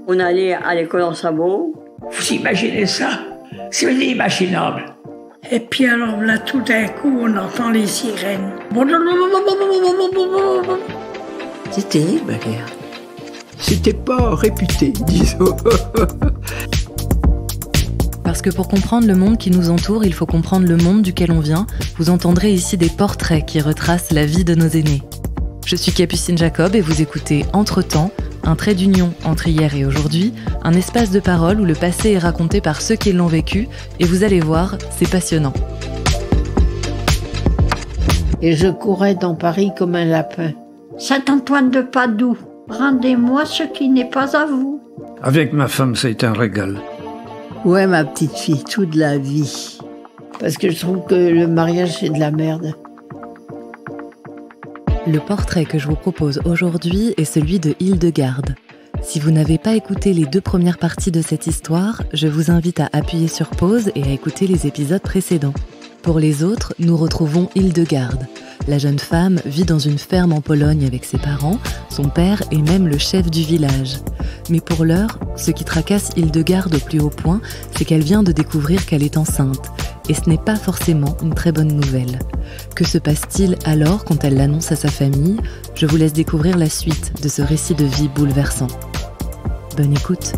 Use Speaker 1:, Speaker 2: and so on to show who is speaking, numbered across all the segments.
Speaker 1: On allait à l'école en sabot.
Speaker 2: Vous imaginez ça? C'est inimaginable.
Speaker 3: Et puis alors là, tout d'un coup, on entend les sirènes.
Speaker 4: C'est terrible, la guerre.
Speaker 5: C'était pas réputé, disons.
Speaker 6: Parce que pour comprendre le monde qui nous entoure, il faut comprendre le monde duquel on vient. Vous entendrez ici des portraits qui retracent la vie de nos aînés. Je suis Capucine Jacob et vous écoutez Entre-temps, un trait d'union entre hier et aujourd'hui, un espace de parole où le passé est raconté par ceux qui l'ont vécu, et vous allez voir, c'est passionnant.
Speaker 4: Et je courais dans Paris comme un lapin.
Speaker 7: Saint-Antoine de Padoue, rendez-moi ce qui n'est pas à vous.
Speaker 5: Avec ma femme, ça a été un régal.
Speaker 4: Ouais, ma petite fille, toute la vie. Parce que je trouve que le mariage, c'est de la merde.
Speaker 6: Le portrait que je vous propose aujourd'hui est celui de Hildegarde. Si vous n'avez pas écouté les 2 premières parties de cette histoire, je vous invite à appuyer sur pause et à écouter les épisodes précédents. Pour les autres, nous retrouvons Hildegarde. La jeune femme vit dans une ferme en Pologne avec ses parents, son père est même le chef du village. Mais pour l'heure, ce qui tracasse Hildegarde au plus haut point, c'est qu'elle vient de découvrir qu'elle est enceinte. Et ce n'est pas forcément une très bonne nouvelle. Que se passe-t-il alors quand elle l'annonce à sa famille? Je vous laisse découvrir la suite de ce récit de vie bouleversant. Bonne écoute.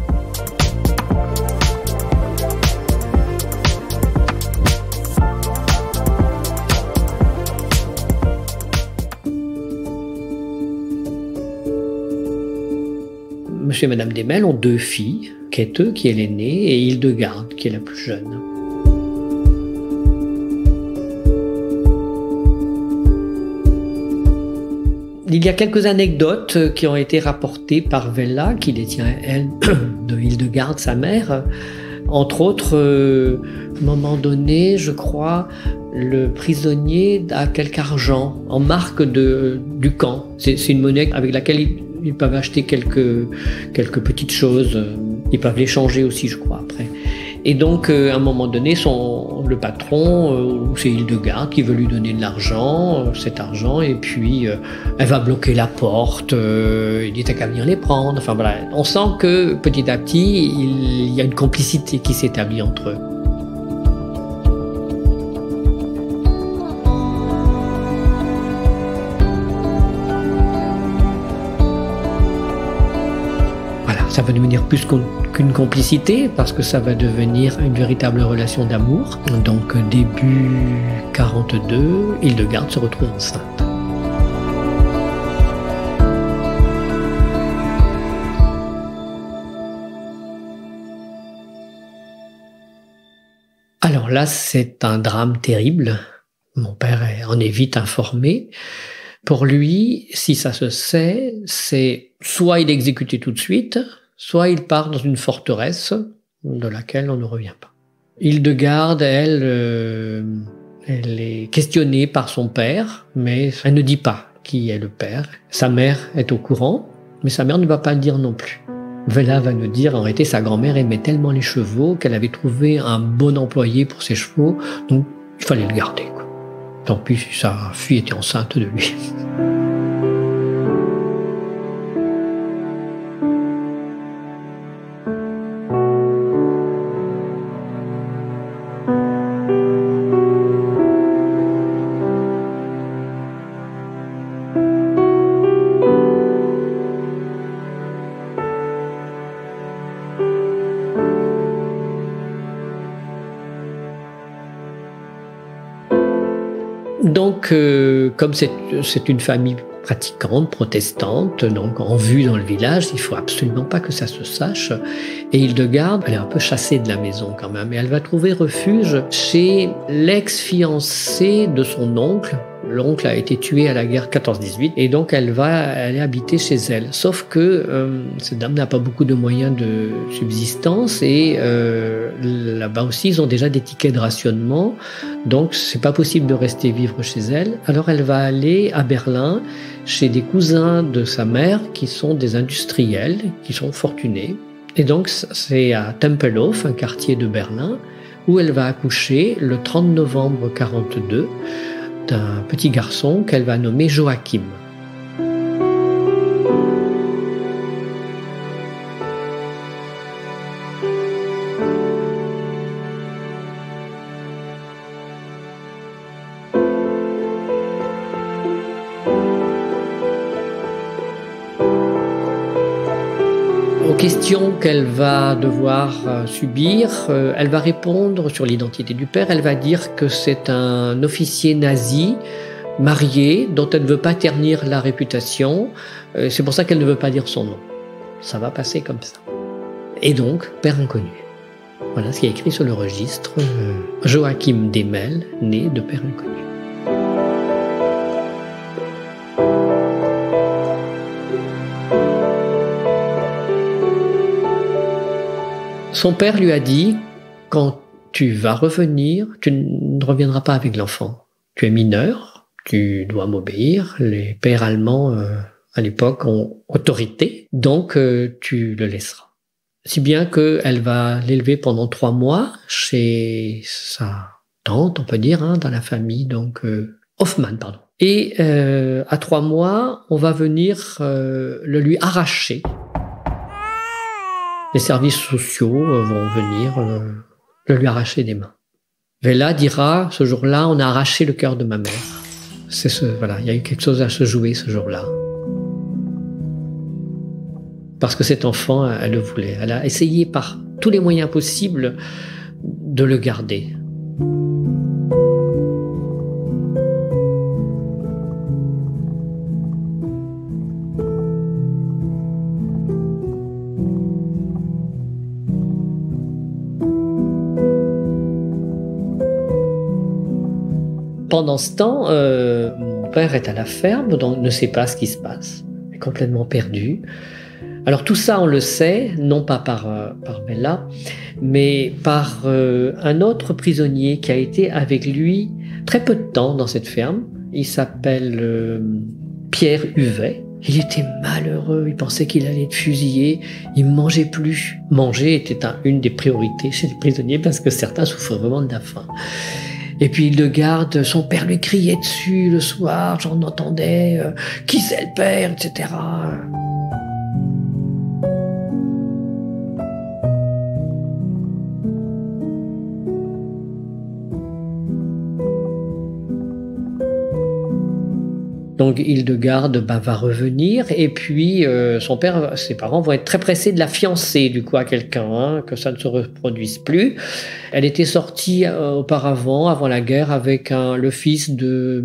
Speaker 2: Monsieur et Madame Desmelles ont 2 filles, Käthe, qui est l'aînée, et Hildegarde, qui est la plus jeune. Il y a quelques anecdotes qui ont été rapportées par Vella, qui détient, elle, de Hildegarde, sa mère. Entre autres, à un moment donné, je crois, le prisonnier a quelque argent en marque du camp. C'est une monnaie avec laquelle ils peuvent acheter quelques petites choses. Ils peuvent l'échanger aussi, je crois, après. Et donc, à un moment donné, le patron, c'est Hildegarde, qui veut lui donner de l'argent, cet argent, et puis elle va bloquer la porte, il dit t'as qu'à venir les prendre. Enfin voilà, on sent que petit à petit, il y a une complicité qui s'établit entre eux. Ça va devenir plus qu'une complicité, parce que ça va devenir une véritable relation d'amour. Donc début 42, Hildegarde se retrouve enceinte. Alors là, c'est un drame terrible. Mon père en est vite informé. Pour lui, si ça se sait, c'est soit il est exécuté tout de suite, soit il part dans une forteresse de laquelle on ne revient pas. Hildegarde, elle est questionnée par son père, mais elle ne dit pas qui est le père. Sa mère est au courant, mais sa mère ne va pas le dire non plus. Vella va nous dire, en réalité, sa grand-mère aimait tellement les chevaux qu'elle avait trouvé un bon employé pour ses chevaux, donc il fallait le garder, quoi. Tant pis si sa fille était enceinte de lui. Donc, comme c'est une famille pratiquante, protestante, donc en vue dans le village, il faut absolument pas que ça se sache. Et Hildegarde, elle est un peu chassée de la maison quand même, et elle va trouver refuge chez l'ex-fiancé de son oncle. L'oncle a été tué à la guerre 14-18, et donc elle va aller habiter chez elle. Sauf que cette dame n'a pas beaucoup de moyens de subsistance, et là-bas aussi ils ont déjà des tickets de rationnement, donc c'est pas possible de rester vivre chez elle. Alors elle va aller à Berlin chez des cousins de sa mère qui sont des industriels, qui sont fortunés. Et donc c'est à Tempelhof, un quartier de Berlin, où elle va accoucher le 30 novembre 42 d'un petit garçon qu'elle va nommer Joachim. Aux questions qu'elle va devoir subir, elle va répondre sur l'identité du père. Elle va dire que c'est un officier nazi marié dont elle ne veut pas ternir la réputation. C'est pour ça qu'elle ne veut pas dire son nom. Ça va passer comme ça. Et donc, père inconnu. Voilà ce qui est écrit sur le registre. Joachim Demel, né de père inconnu. Son père lui a dit, quand tu vas revenir, tu ne reviendras pas avec l'enfant. Tu es mineur, tu dois m'obéir. Les pères allemands, à l'époque, ont autorité, donc tu le laisseras. Si bien qu'elle va l'élever pendant 3 mois chez sa tante, on peut dire, dans la famille, donc Hoffmann, pardon. Et à 3 mois, on va venir le lui arracher. Les services sociaux vont venir le lui arracher des mains. Vella dira, ce jour-là, on a arraché le cœur de ma mère. Voilà, il y a eu quelque chose à se jouer ce jour-là. Parce que cet enfant, elle le voulait. Elle a essayé par tous les moyens possibles de le garder. Pendant ce temps, mon père est à la ferme, donc ne sait pas ce qui se passe, est complètement perdu. Alors tout ça, on le sait, non pas par Vella, mais par un autre prisonnier qui a été avec lui très peu de temps dans cette ferme. Il s'appelle Pierre Huvet. Il était malheureux, il pensait qu'il allait être fusillé, il ne mangeait plus. Manger était une des priorités chez les prisonniers parce que certains souffrent vraiment de la faim. Et puis il le garde, son père lui criait dessus le soir, j'en entendais, qui c'est le père, etc. Donc Hildegarde va revenir et puis son père, ses parents vont être très pressés de la fiancer du coup à quelqu'un, que ça ne se reproduise plus. Elle était sortie auparavant, avant la guerre, avec le fils de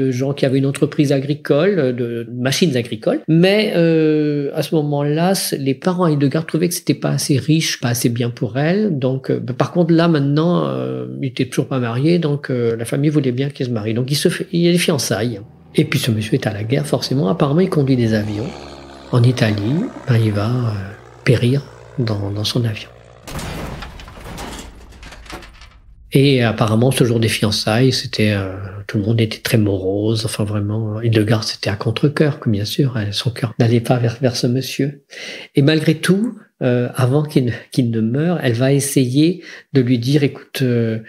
Speaker 2: gens qui avaient une entreprise agricole, de machines agricoles. Mais à ce moment-là, les parents Hildegarde trouvaient que c'était pas assez riche, pas assez bien pour elle. Donc, par contre, là maintenant, il était toujours pas marié, donc la famille voulait bien qu'il se marie. Donc il y a des fiançailles. Et puis ce monsieur est à la guerre, forcément. Apparemment, il conduit des avions en Italie. Il va périr dans son avion. Et apparemment, ce jour des fiançailles, tout le monde était très morose. Enfin, vraiment, Hildegarde, c'était à contre-cœur, que bien sûr, son cœur n'allait pas vers ce monsieur. Et malgré tout, avant qu'il ne meure, elle va essayer de lui dire, écoute,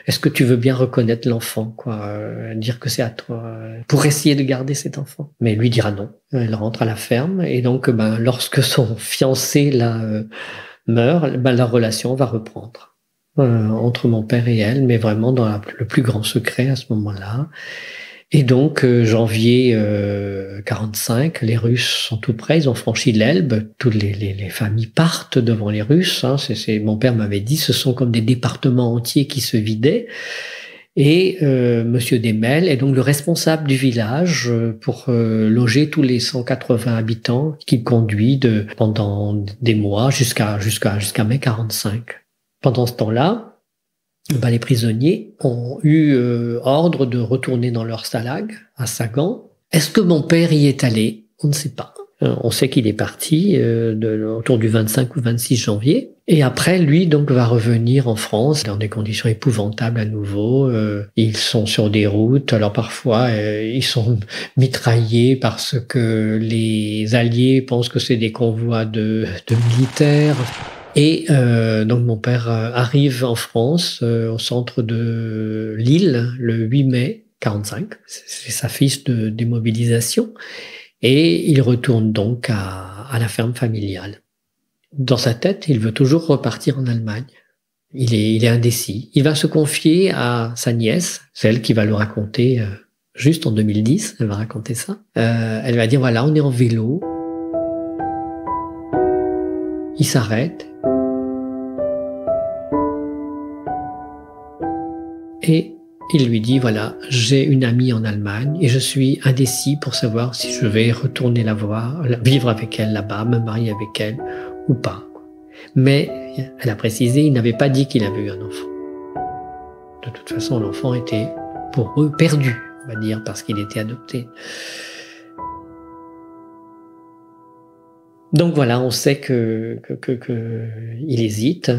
Speaker 2: est-ce que tu veux bien reconnaître l'enfant, quoi, dire que c'est à toi, pour essayer de garder cet enfant. Mais lui dira non. Elle rentre à la ferme et donc, lorsque son fiancé meurt, leur relation va reprendre. Entre mon père et elle, mais vraiment dans le plus grand secret à ce moment-là. Et donc, janvier 45, les Russes sont tout près, ils ont franchi l'Elbe, toutes les familles partent devant les Russes. Mon père m'avait dit, ce sont comme des départements entiers qui se vidaient. Et Monsieur Demel est donc le responsable du village pour loger tous les 180 habitants qu'il conduit pendant des mois jusqu'à mai 45. Pendant ce temps-là, les prisonniers ont eu ordre de retourner dans leur stalag à Sagan. Est-ce que mon père y est allé? On ne sait pas. On sait qu'il est parti autour du 25 ou 26 janvier. Et après, lui, donc, va revenir en France dans des conditions épouvantables à nouveau. Ils sont sur des routes. Alors parfois, ils sont mitraillés parce que les Alliés pensent que c'est des convois de militaires. Et donc mon père arrive en France, au centre de Lille, le 8 mai 45. C'est sa fiche de démobilisation. Et il retourne donc à la ferme familiale. Dans sa tête, il veut toujours repartir en Allemagne. Il est indécis. Il va se confier à sa nièce, celle qui va le raconter juste en 2010. Elle va raconter ça. Elle va dire, voilà, on est en vélo. il s'arrête et il lui dit, voilà, j'ai une amie en Allemagne et je suis indécis pour savoir si je vais retourner la voir, vivre avec elle là-bas, me marier avec elle ou pas. Mais elle a précisé, il n'avait pas dit qu'il avait eu un enfant. De toute façon, l'enfant était pour eux perdu, on va dire, parce qu'il était adopté. Donc voilà, on sait que il hésite.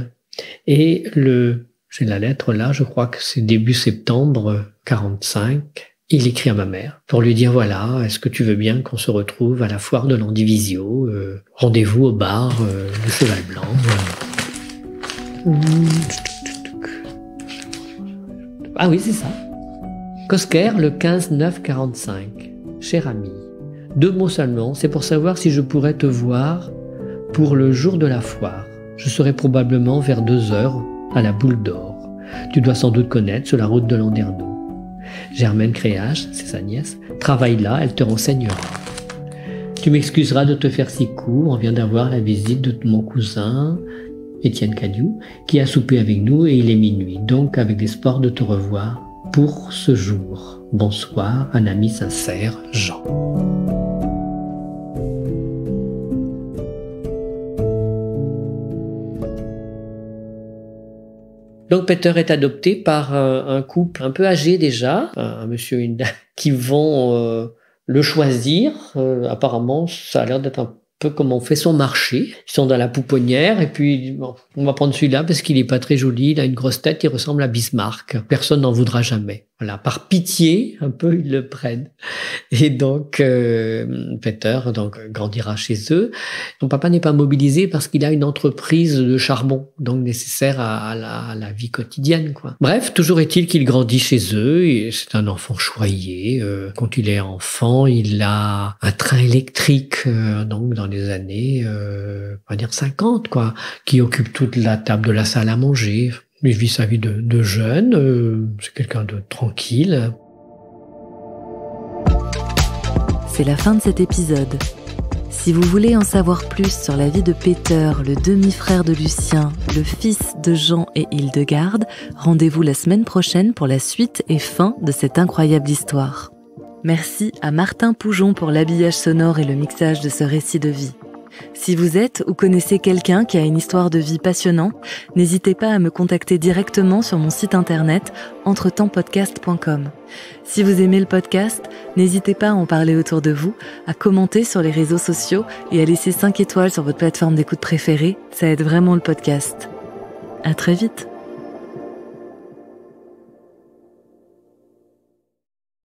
Speaker 2: Et j'ai la lettre là, je crois que c'est début septembre 45. Il écrit à ma mère pour lui dire, voilà, est-ce que tu veux bien qu'on se retrouve à la foire de Landivisiau, rendez-vous au bar du Cheval Blanc. Ah oui, c'est ça. Cosquer, le 15-9-45. Cher ami, 2 mots seulement, c'est pour savoir si je pourrais te voir pour le jour de la foire. Je serai probablement vers 2h à la Boule d'Or. Tu dois sans doute connaître sur la route de Landerneau. Germaine Créage, c'est sa nièce, travaille là, elle te renseignera. Tu m'excuseras de te faire si court, on vient d'avoir la visite de mon cousin, Étienne Cadiou, qui a soupé avec nous et il est minuit, donc avec l'espoir de te revoir pour ce jour. Bonsoir, un ami sincère, Jean. Donc Peter est adopté par un couple un peu âgé déjà, un monsieur et une dame, qui vont le choisir. Apparemment, ça a l'air d'être un peu comme on fait son marché. Ils sont dans la pouponnière et puis bon, on va prendre celui-là parce qu'il est pas très joli, il a une grosse tête, il ressemble à Bismarck. Personne n'en voudra jamais. Voilà, par pitié, un peu ils le prennent. Et donc Peter grandira chez eux. Son papa n'est pas mobilisé parce qu'il a une entreprise de charbon, donc nécessaire à la vie quotidienne, quoi. Bref, toujours est-il qu'il grandit chez eux et c'est un enfant choyé. Quand il est enfant, il a un train électrique, donc dans les années, on va dire 50, quoi, qui occupe toute la table de la salle à manger. Il vit sa vie de jeune, c'est quelqu'un de tranquille.
Speaker 6: C'est la fin de cet épisode. Si vous voulez en savoir plus sur la vie de Peter, le demi-frère de Lucien, le fils de Jean et Hildegarde, rendez-vous la semaine prochaine pour la suite et fin de cette incroyable histoire. Merci à Martin Poujon pour l'habillage sonore et le mixage de ce récit de vie. Si vous êtes ou connaissez quelqu'un qui a une histoire de vie passionnante, n'hésitez pas à me contacter directement sur mon site internet entretempspodcast.com. Si vous aimez le podcast, n'hésitez pas à en parler autour de vous, à commenter sur les réseaux sociaux et à laisser 5 étoiles sur votre plateforme d'écoute préférée, ça aide vraiment le podcast. À très vite.